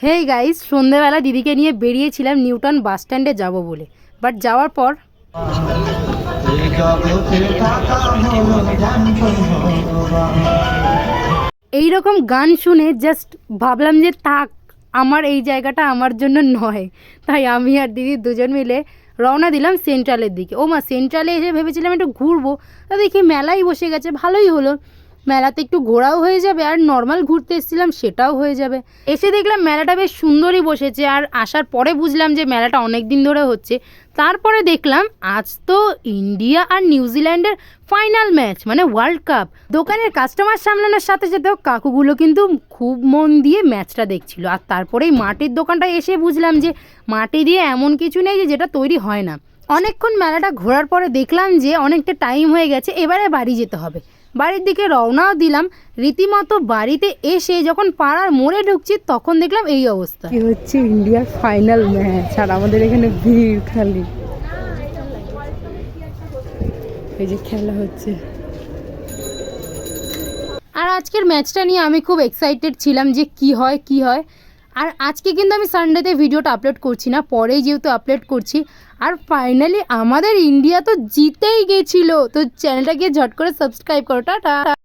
Hey guys, সন্ধ্যেবেলা দিদিকে নিয়ে বেরিয়েছিলাম নিউটাউন বাস স্ট্যান্ডে যাব বলে। বাট যাওয়ার পর এইরকম গান শুনে জাস্ট ভাবলাম যে থাক, আমার এই জায়গাটা আমার জন্য নয়। তাই আমি আর দিদি দুজন মিলে রওনা দিলাম সেন্ট্রালের দিকে। ও মা, সেন্ট্রালে এসে ভেবেছিলাম একটু ঘুরবো, তা দেখি মেলাই বসে গেছে। ভালোই হলো, মেলাতে একটু ঘোরাও হয়ে যাবে আর নর্মাল ঘুরতে এসেছিলাম সেটাও হয়ে যাবে। এসে দেখলাম মেলাটা বেশ সুন্দরই বসেছে, আর আসার পরে বুঝলাম যে মেলাটা অনেক দিন ধরে হচ্ছে। তারপরে দেখলাম আজ তো ইন্ডিয়া আর নিউজিল্যান্ডের ফাইনাল ম্যাচ, মানে ওয়ার্ল্ড কাপ। দোকানের কাস্টমার সামলানোর সাথে সাথেও কাকুগুলো কিন্তু খুব মন দিয়ে ম্যাচটা দেখছিল। আর তারপরেই মাটির দোকানটা এসে বুঝলাম যে মাটি দিয়ে এমন কিছু নেই যে যেটা তৈরি হয় না। অনেকক্ষণ মেলাটা ঘোরার পরে দেখলাম যে অনেকটা টাইম হয়ে গেছে, এবারে বাড়ি যেতে হবে। বাড়ির দিকে রওনাও দিলাম। রীতিমতো বাড়িতে এসে যখন পাড়ার মোড়ে ঢুকছি তখন দেখলাম এই অবস্থা। কি হচ্ছে, ইন্ডিয়ার ফাইনাল ম্যাচ আর আমাদের এখানে ভিড় খালি। এই যে খেলা হচ্ছে, আর আজকের ম্যাচটা নিয়ে আমি খুব এক্সাইটেড ছিলাম যে কি হয় কি হয়। আর আজকে কিন্তু আমি সানডেতে ভিডিওটা আপলোড করছি না, পরেই যেহেতু আপলোড করছি। আর ফাইনালি আমাদের ইন্ডিয়া তো জিতেই গেছিলো। তো চ্যানেলটাকে ঝট করে সাবস্ক্রাইব করো। টাটা।